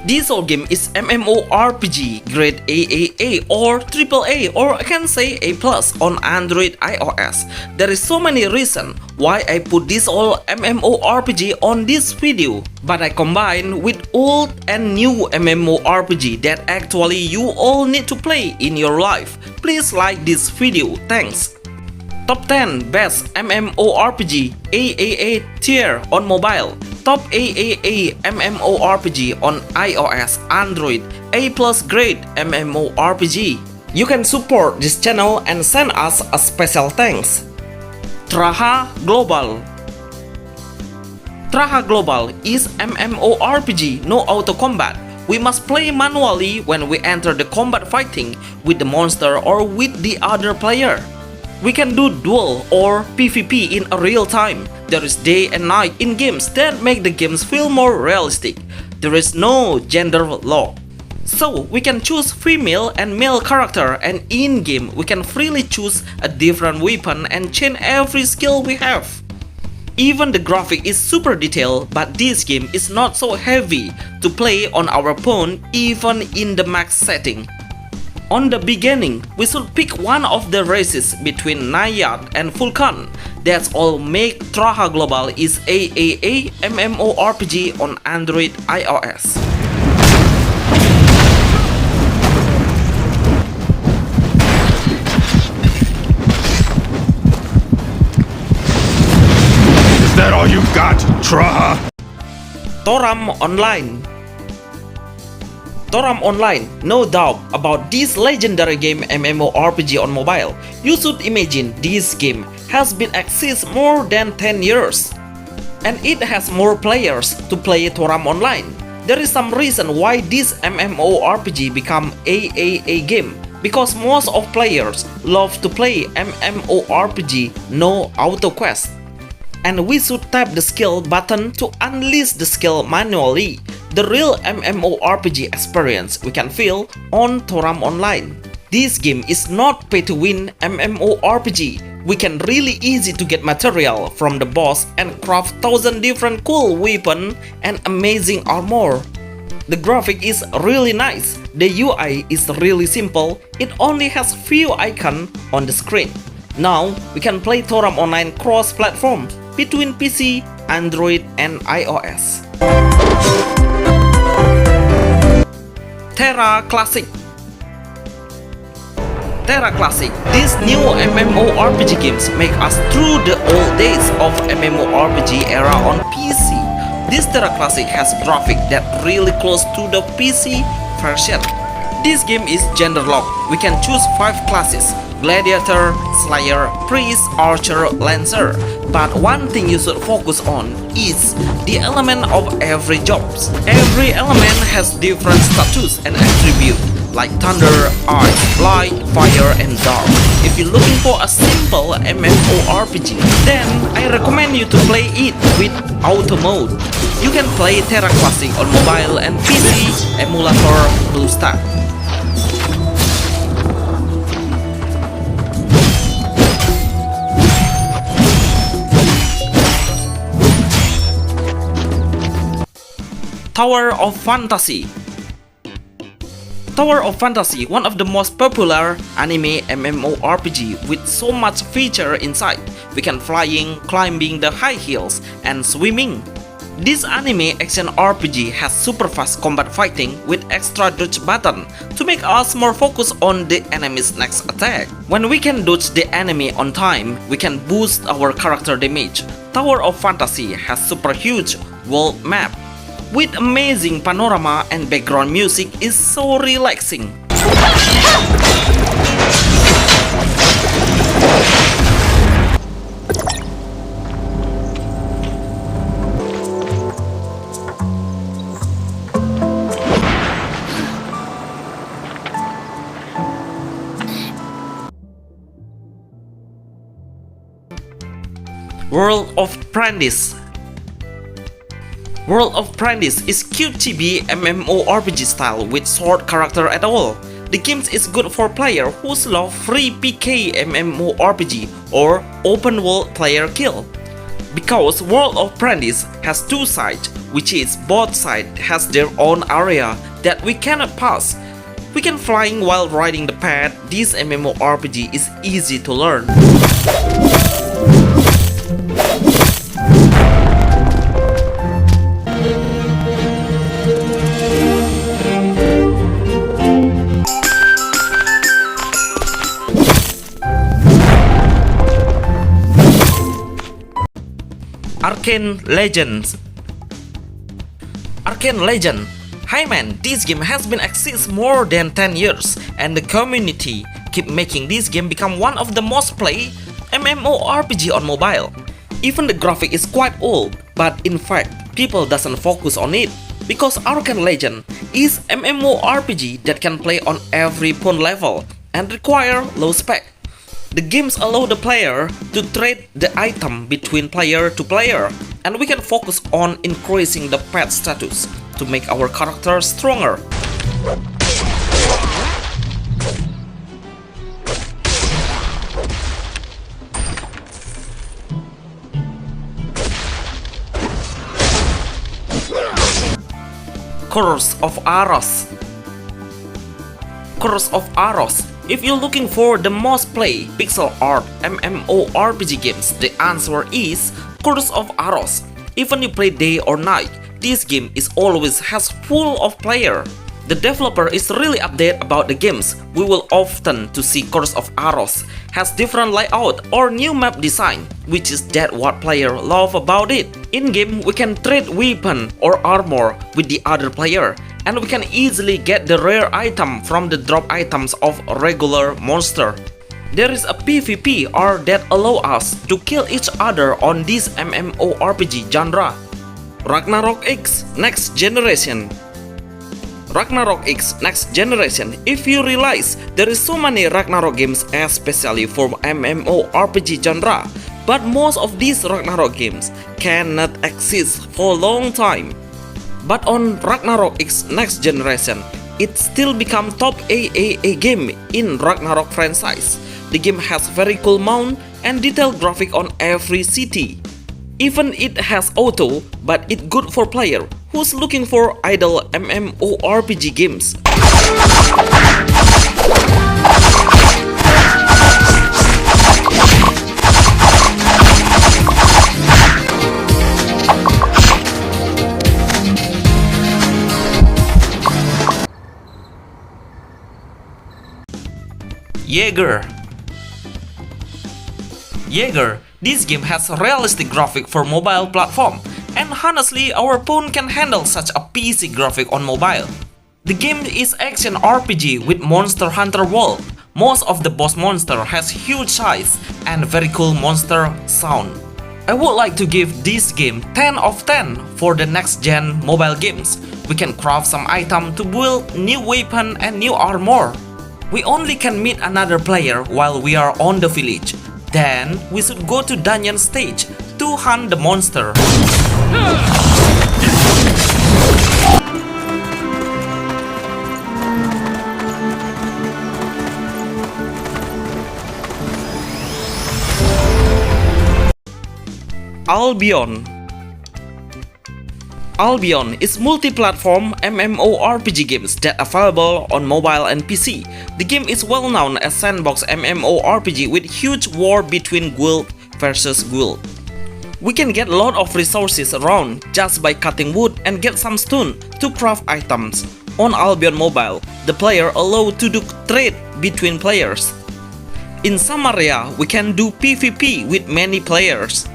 This old game is MMORPG grade AAA or AAA, or I can say A+ on Android iOS. There is so many reasons why I put this old MMORPG on this video, but I combine with old and new MMORPG that actually you all need to play in your life. Please like this video, thanks. Top 10 Best MMORPG AAA Tier on Mobile. Top AAA MMORPG on iOS, Android, A+ grade MMORPG. You can support this channel and send us a special thanks. TRAHA Global. TRAHA Global is MMORPG, no auto combat. We must play manually when we enter the combat fighting with the monster or with the other player. We can do duel or PvP in a real time. There is day and night in games that make the games feel more realistic. There is no gender lock. So we can choose female and male character, and in game we can freely choose a different weapon and change every skill we have. Even the graphic is super detailed, but this game is not so heavy to play on our phone even in the max setting. On the beginning, we should pick one of the races between Nayat and Vulcan. That's all make TRAHA Global is AAA MMORPG on Android iOS. Is that all you've got, TRAHA? TORAM Online. TORAM Online, no doubt about this legendary game MMORPG on mobile. You should imagine this game has been exist more than 10 years. And it has more players to play TORAM Online. There is some reason why this MMORPG become AAA game, because most of players love to play MMORPG no auto quest. And we should tap the skill button to unleash the skill manually. The real MMORPG experience we can feel on TORAM Online. This game is not pay to win MMORPG. We can really easy to get material from the boss and craft 1000 different cool weapon and amazing armor. The graphic is really nice. The UI is really simple. It only has few icons on the screen. Now we can play TORAM Online cross-platform between PC, Android and iOS. TERA Classic. TERA Classic. These new MMORPG games make us through the old days of MMORPG era on PC. This TERA Classic has graphic that really close to the PC version. This game is gender locked. We can choose 5 classes: Gladiator, Slayer, Priest, Archer, Lancer. But one thing you should focus on is the element of every jobs. Every element has different status and attribute, like thunder, ice, light, fire, and dark. If you're looking for a simple MMORPG, then I recommend you to play it with auto mode. You can play TERA Classic on mobile and PC, emulator, BlueStack. Tower of Fantasy. Tower of Fantasy, one of the most popular anime MMORPG with so much feature inside. We can flying, climbing the high hills, and swimming. This anime action RPG has super fast combat fighting with extra dodge button to make us more focused on the enemy's next attack. When we can dodge the enemy on time, we can boost our character damage. Tower of Fantasy has super huge world map with amazing panorama, and background music is so relaxing. World of Prandis. World of Prandis is cute chibi MMORPG style with short character at all. The game is good for players who love free PK MMORPG or open world player kill. Because World of Prandis has two sides, which is both sides has their own area that we cannot pass. We can flying while riding the path. This MMORPG is easy to learn. Arcane Legends. Arcane Legend. Hi man, this game has been exist more than 10 years and the community keep making this game become one of the most played MMORPG on mobile. Even the graphic is quite old, but in fact, people doesn't focus on it because Arcane Legend is MMORPG that can play on every phone level and require low spec. The games allow the player to trade the item between player to player, and we can focus on increasing the pet status to make our character stronger. Curse of Aros. Curse of Aros. If you're looking for the most played pixel art MMORPG games, the answer is Curse of Aros. Even you play day or night, this game is always has full of player. The developer is really update about the games. We will often to see Curse of Aros has different layout or new map design, which is that what player love about it. In game, we can trade weapon or armor with the other player, and we can easily get the rare item from the drop items of regular monster. There is a PvP or that allow us to kill each other on this MMORPG genre. Ragnarok X Next Generation. Ragnarok X Next Generation. If you realize there is so many Ragnarok games especially for MMORPG genre, but most of these Ragnarok games cannot exist for a long time. But on Ragnarok X Next Generation, it still become top AAA game in Ragnarok franchise. The game has very cool mount and detailed graphic on every city. Even it has auto, but it's good for player who's looking for idle MMORPG games. YEAGER. YEAGER. This game has realistic graphic for mobile platform, and honestly our phone can handle such a PC graphic on mobile. The game is action RPG with Monster Hunter world. Most of the boss monster has huge size and very cool monster sound. I would like to give this game 10 of 10 for the next gen mobile games. We can craft some item to build new weapon and new armor. We only can meet another player while we are on the village. Then we should go to dungeon stage to hunt the monster. Albion. Albion is multi-platform MMORPG games that available on mobile and PC. The game is well known as sandbox MMORPG with huge war between guild versus guild. We can get a lot of resources around just by cutting wood and get some stone to craft items. On Albion Mobile, the player allowed to do trade between players. In some area, we can do PvP with many players.